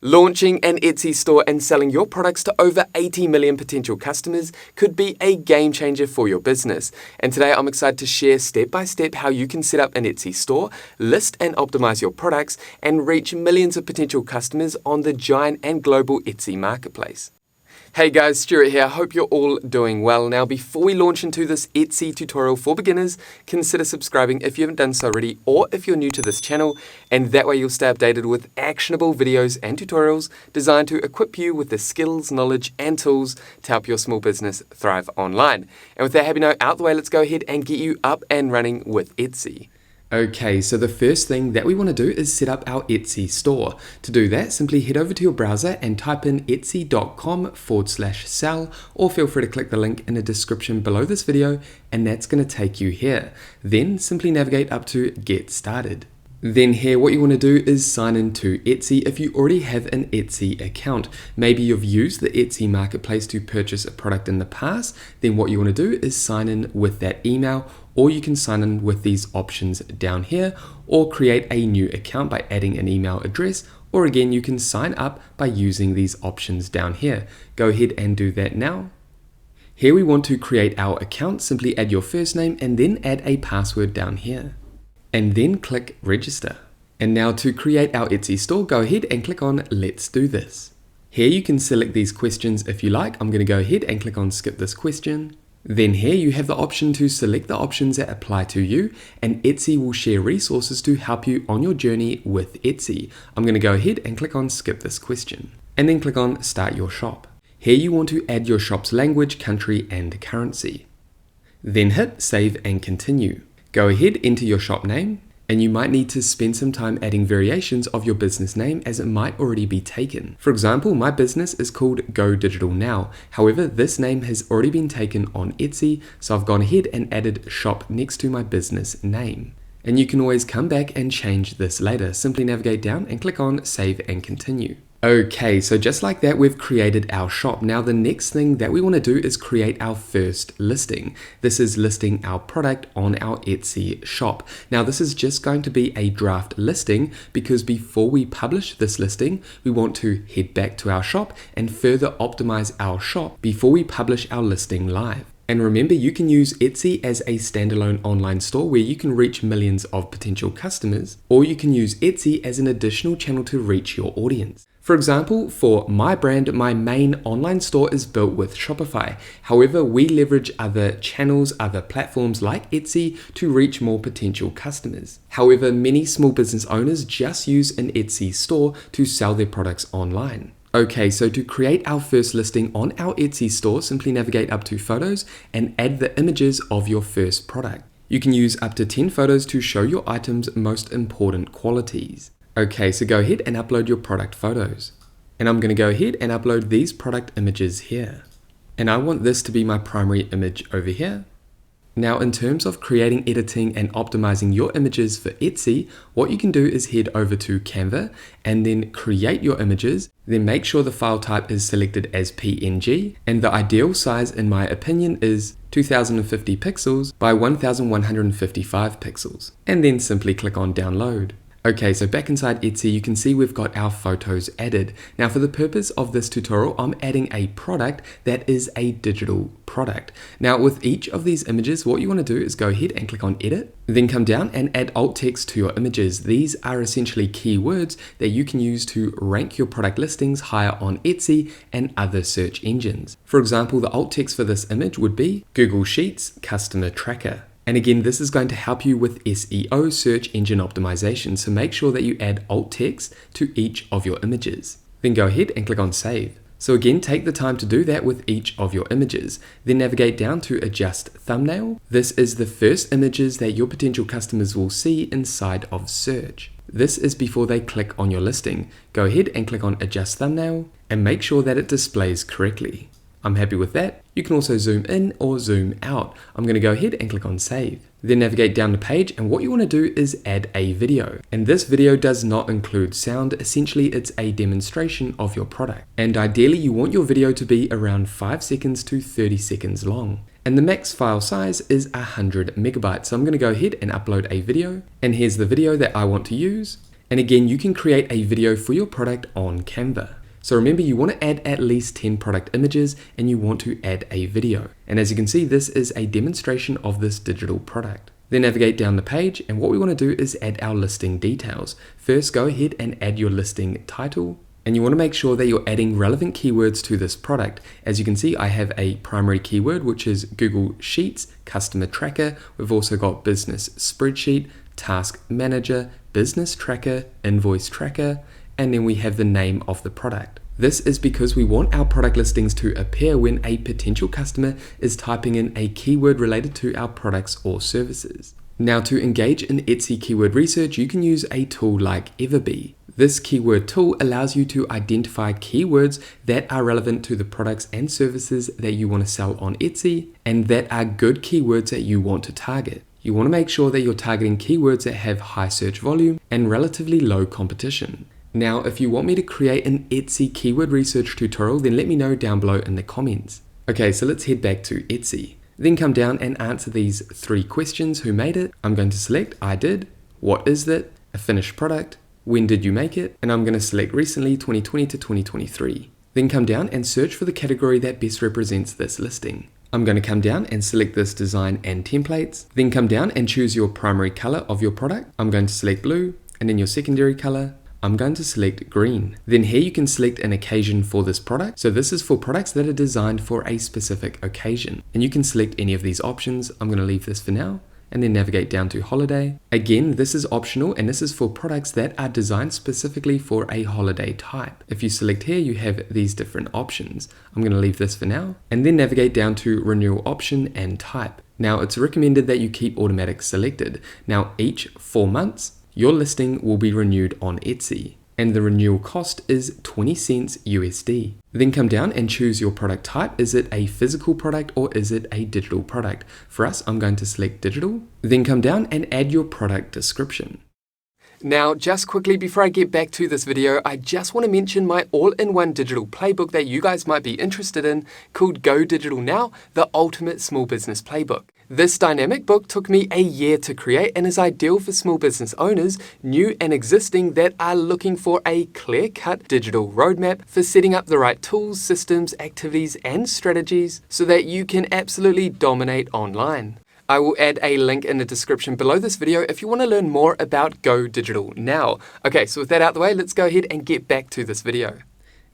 Launching an Etsy store and selling your products to over 80 million potential customers could be a game changer for your business. And today I'm excited to share step by step how you can set up an Etsy store, list and optimize your products, and reach millions of potential customers on the giant and global Etsy marketplace. Hey guys, Stewart here. Hope you're all doing well. Now, before we launch into this Etsy tutorial for beginners, consider subscribing if you haven't done so already, or if you're new to this channel, and that way you'll stay updated with actionable videos and tutorials designed to equip you with the skills, knowledge, and tools to help your small business thrive online. And with that happy note out the way, let's go ahead and get you up and running with Etsy. Okay, so the first thing that we want to do is set up our Etsy store. To do that, simply head over to your browser and type in etsy.com/sell, or feel free to click the link in the description below this video, and that's going to take you here. Then simply navigate up to Get Started. Then here, what you want to do is sign into Etsy if you already have an Etsy account. Maybe you've used the Etsy marketplace to purchase a product in the past. Then what you want to do is sign in with that email, or you can sign in with these options down here, or create a new account by adding an email address, or again, you can sign up by using these options down here. Go ahead and do that now. Here we want to create our account. Simply add your first name and then add a password down here, and then click register. And now to create our Etsy store, go ahead and click on Let's Do This. Here you can select these questions if you like. I'm going to go ahead and click on Skip this question. Then here you have the option to select the options that apply to you, and Etsy will share resources to help you on your journey with Etsy. I'm going to go ahead and click on Skip this question, and then click on Start Your Shop. Here you want to add your shop's language, country, and currency. Then hit Save and Continue. Go ahead, enter your shop name, and you might need to spend some time adding variations of your business name as it might already be taken. For example, my business is called Go Digital Now. However, this name has already been taken on Etsy, so I've gone ahead and added shop next to my business name. And you can always come back and change this later. Simply navigate down and click on Save and Continue. Okay, so just like that, we've created our shop. Now the next thing that we want to do is create our first listing. This is listing our product on our Etsy shop. Now this is just going to be a draft listing because before we publish this listing, we want to head back to our shop and further optimize our shop before we publish our listing live. And remember, you can use Etsy as a standalone online store where you can reach millions of potential customers, or you can use Etsy as an additional channel to reach your audience. For example, for my brand, my main online store is built with Shopify. However, we leverage other channels, other platforms like Etsy to reach more potential customers. However, many small business owners just use an Etsy store to sell their products online. Okay, so to create our first listing on our Etsy store, simply navigate up to Photos and add the images of your first product. You can use up to 10 photos to show your item's most important qualities. Okay, so go ahead and upload your product photos. And I'm going to go ahead and upload these product images here. And I want this to be my primary image over here. Now, in terms of creating, editing, and optimizing your images for Etsy, what you can do is head over to Canva and then create your images. Then make sure the file type is selected as PNG, and the ideal size, in my opinion, is 2050 pixels by 1155 pixels. And then simply click on Download. Okay, so back inside Etsy, you can see we've got our photos added. Now for the purpose of this tutorial, I'm adding a product that is a digital product. Now with each of these images, what you want to do is go ahead and click on Edit, then come down and add alt text to your images. These are essentially keywords that you can use to rank your product listings higher on Etsy and other search engines. For example, the alt text for this image would be Google Sheets Customer Tracker. And again, this is going to help you with SEO, search engine optimization, so make sure that you add alt text to each of your images. Then go ahead and click on Save. So again, take the time to do that with each of your images. Then navigate down to Adjust Thumbnail. This is the first images that your potential customers will see inside of search. This is before they click on your listing. Go ahead and click on Adjust Thumbnail and make sure that it displays correctly. I'm happy with that. You can also zoom in or zoom out. I'm going to go ahead and click on Save. Then navigate down the page, and what you want to do is add a video. And this video does not include sound. Essentially, it's a demonstration of your product. And ideally, you want your video to be around 5 seconds to 30 seconds long. And the max file size is 100 megabytes. So I'm going to go ahead and upload a video. And here's the video that I want to use. And again, you can create a video for your product on Canva. So remember, you want to add at least 10 product images and you want to add a video. And as you can see, this is a demonstration of this digital product. Then navigate down the page, and what we want to do is add our listing details. First, go ahead and add your listing title. And you want to make sure that you're adding relevant keywords to this product. As you can see, I have a primary keyword, which is Google Sheets, Customer Tracker. We've also got Business Spreadsheet, Task Manager, Business Tracker, Invoice Tracker, and then we have the name of the product. This is because we want our product listings to appear when a potential customer is typing in a keyword related to our products or services. Now, to engage in Etsy keyword research, you can use a tool like Everbee. This keyword tool allows you to identify keywords that are relevant to the products and services that you want to sell on Etsy and that are good keywords that you want to target. You want to make sure that you're targeting keywords that have high search volume and relatively low competition. Now, if you want me to create an Etsy keyword research tutorial, then let me know down below in the comments. Okay, so let's head back to Etsy. Then come down and answer these 3 questions. Who made it? I'm going to select I did. What is it? A finished product. When did you make it? And I'm going to select recently, 2020 to 2023. Then come down and search for the category that best represents this listing. I'm going to come down and select this design and templates. Then come down and choose your primary color of your product. I'm going to select blue, and then your secondary color, I'm going to select green. Then here you can select an occasion for this product. So this is for products that are designed for a specific occasion. And you can select any of these options. I'm going to leave this for now. And then navigate down to holiday. Again, this is optional, and this is for products that are designed specifically for a holiday type. If you select here, you have these different options. I'm going to leave this for now, and then navigate down to renewal option and type. Now, it's recommended that you keep automatic selected. Now, each 4 months, your listing will be renewed on Etsy, and the renewal cost is 20 cents USD. Then come down and choose your product type. Is it a physical product or is it a digital product? For us, I'm going to select digital. Then come down and add your product description. Now, just quickly before I get back to this video, I just want to mention my all-in-one digital playbook that you guys might be interested in, called Go Digital Now, the Ultimate Small Business Playbook. This dynamic book took me a year to create and is ideal for small business owners, new and existing, that are looking for a clear-cut digital roadmap for setting up the right tools, systems, activities, and strategies so that you can absolutely dominate online. I will add a link in the description below this video if you want to learn more about Go Digital Now. Okay, so with that out the way, let's go ahead and get back to this video.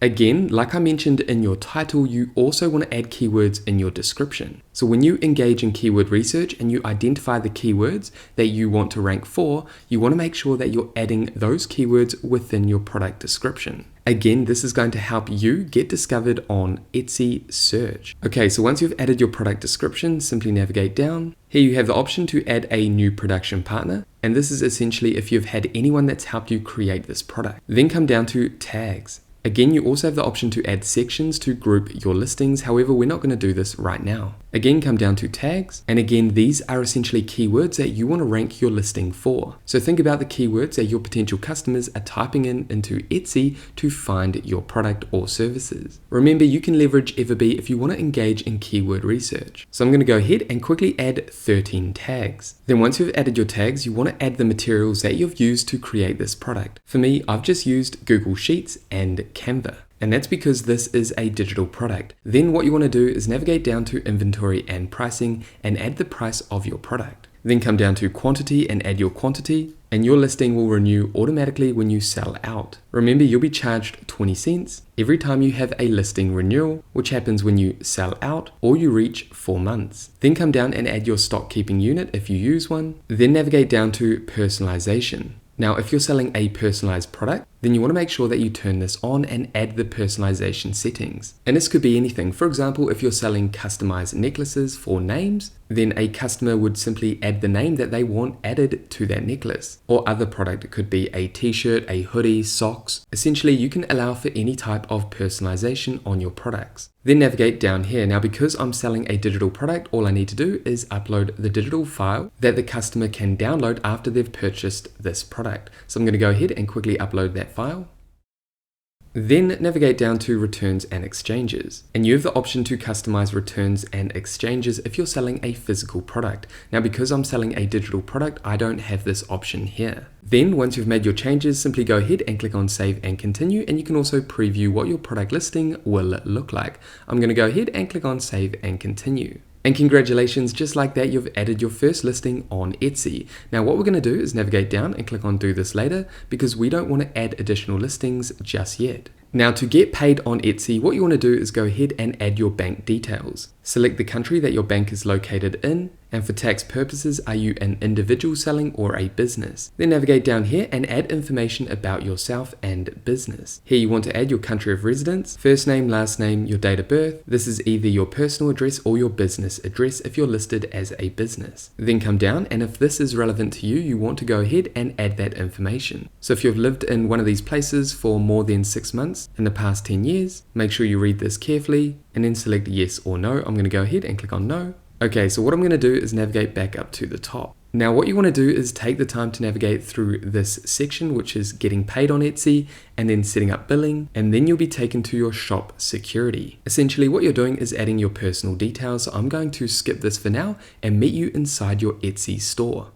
Again, like I mentioned in your title, you also want to add keywords in your description. So when you engage in keyword research and you identify the keywords that you want to rank for, you want to make sure that you're adding those keywords within your product description. Again, this is going to help you get discovered on Etsy search. Okay, so once you've added your product description, simply navigate down. Here you have the option to add a new production partner. And this is essentially if you've had anyone that's helped you create this product. Then come down to tags. Again, you also have the option to add sections to group your listings. However, we're not going to do this right now. Again, come down to tags. And again, these are essentially keywords that you want to rank your listing for. So think about the keywords that your potential customers are typing into Etsy to find your product or services. Remember, you can leverage Everbee if you want to engage in keyword research. So I'm going to go ahead and quickly add 13 tags. Then once you've added your tags, you want to add the materials that you've used to create this product. For me, I've just used Google Sheets and Canva. And that's because this is a digital product. Then what you want to do is navigate down to inventory and pricing and add the price of your product. Then come down to quantity and add your quantity, and your listing will renew automatically when you sell out. Remember, you'll be charged 20 cents every time you have a listing renewal, which happens when you sell out or you reach 4 months. Then come down and add your stock keeping unit if you use one. Then navigate down to personalization. Now, if you're selling a personalized product, then you want to make sure that you turn this on and add the personalization settings. And this could be anything. For example, if you're selling customized necklaces for names, then a customer would simply add the name that they want added to that necklace. Or other product, it could be a t-shirt, a hoodie, socks. Essentially, you can allow for any type of personalization on your products. Then navigate down here. Now, because I'm selling a digital product, all I need to do is upload the digital file that the customer can download after they've purchased this product. So I'm going to go ahead and quickly upload that file. Then navigate down to returns and exchanges. And you have the option to customize returns and exchanges if you're selling a physical product. Now, because I'm selling a digital product, I don't have this option here. Then once you've made your changes, simply go ahead and click on save and continue, and you can also preview what your product listing will look like. I'm going to go ahead and click on save and continue. And congratulations, just like that, you've added your first listing on Etsy. Now what we're going to do is navigate down and click on do this later, because we don't want to add additional listings just yet. Now to get paid on Etsy, what you want to do is go ahead and add your bank details. Select the country that your bank is located in, and for tax purposes, are you an individual selling or a business? Then navigate down here and add information about yourself and business. Here you want to add your country of residence, first name, last name, your date of birth. This is either your personal address or your business address if you're listed as a business. Then come down, and if this is relevant to you, you want to go ahead and add that information. So if you've lived in one of these places for more than 6 months in the past 10 years, make sure you read this carefully and then select yes or no. I'm going to go ahead and click on no. Okay, so what I'm going to do is navigate back up to the top. Now what you want to do is take the time to navigate through this section, which is getting paid on Etsy, and then setting up billing, and then you'll be taken to your shop security. Essentially what you're doing is adding your personal details, so I'm going to skip this for now and meet you inside your Etsy store.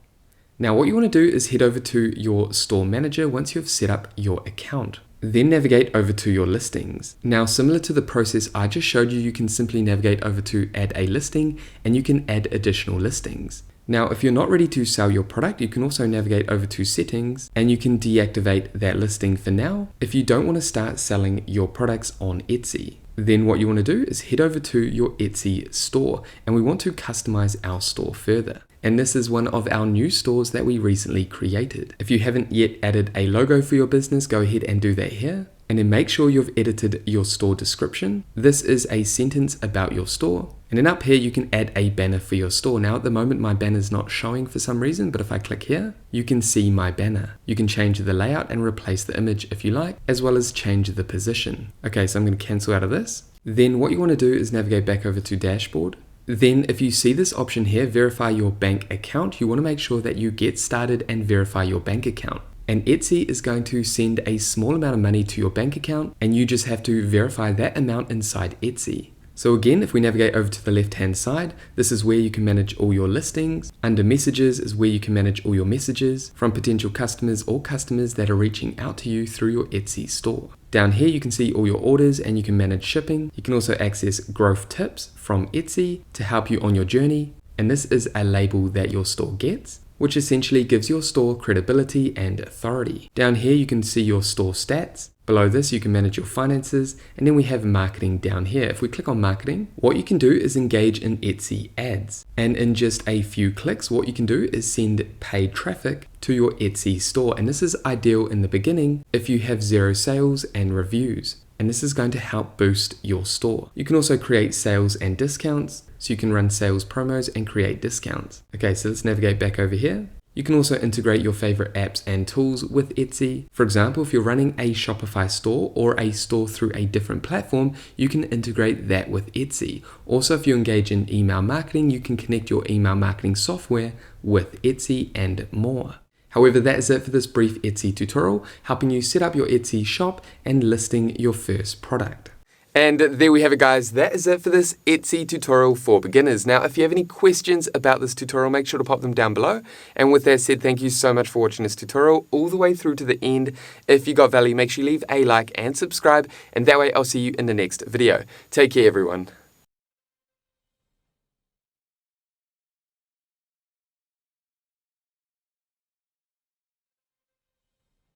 Now what you want to do is head over to your store manager once you've set up your account. Then navigate over to your listings. Now, similar to the process I just showed you, you can simply navigate over to add a listing, and you can add additional listings. Now, if you're not ready to sell your product, you can also navigate over to settings, and you can deactivate that listing for now if you don't want to start selling your products on Etsy. Then what you want to do is head over to your Etsy store, and we want to customize our store further. And this is one of our new stores that we recently created. If you haven't yet added a logo for your business, go ahead and do that here. And then make sure you've edited your store description. This is a sentence about your store. And then up here, you can add a banner for your store. Now at the moment, my banner is not showing for some reason, but if I click here, you can see my banner. You can change the layout and replace the image if you like, as well as change the position. Okay, so I'm going to cancel out of this. Then what you want to do is navigate back over to dashboard. Then if you see this option here, verify your bank account, you want to make sure that you get started and verify your bank account. And Etsy is going to send a small amount of money to your bank account, and you just have to verify that amount inside Etsy. So again, if we navigate over to the left-hand side, this is where you can manage all your listings. Under messages is where you can manage all your messages from potential customers or customers that are reaching out to you through your Etsy store. Down here, you can see all your orders and you can manage shipping. You can also access growth tips from Etsy to help you on your journey. And this is a label that your store gets, which essentially gives your store credibility and authority. Down here, you can see your store stats. Below this, you can manage your finances, and then we have marketing down here. If we click on marketing, what you can do is engage in Etsy ads. And in just a few clicks, what you can do is send paid traffic to your Etsy store. And this is ideal in the beginning if you have 0 sales and reviews. And this is going to help boost your store. You can also create sales and discounts. So you can run sales promos and create discounts. Okay, so let's navigate back over here. You can also integrate your favorite apps and tools with Etsy. For example, if you're running a Shopify store or a store through a different platform, you can integrate that with Etsy. Also, if you engage in email marketing, you can connect your email marketing software with Etsy and more. However, that is it for this brief Etsy tutorial, helping you set up your Etsy shop and listing your first product. And there we have it, guys. That is it for this Etsy tutorial for beginners. Now, if you have any questions about this tutorial, make sure to pop them down below. And with that said, thank you so much for watching this tutorial all the way through to the end. If you got value, make sure you leave a like and subscribe. And that way I'll see you in the next video. Take care, everyone.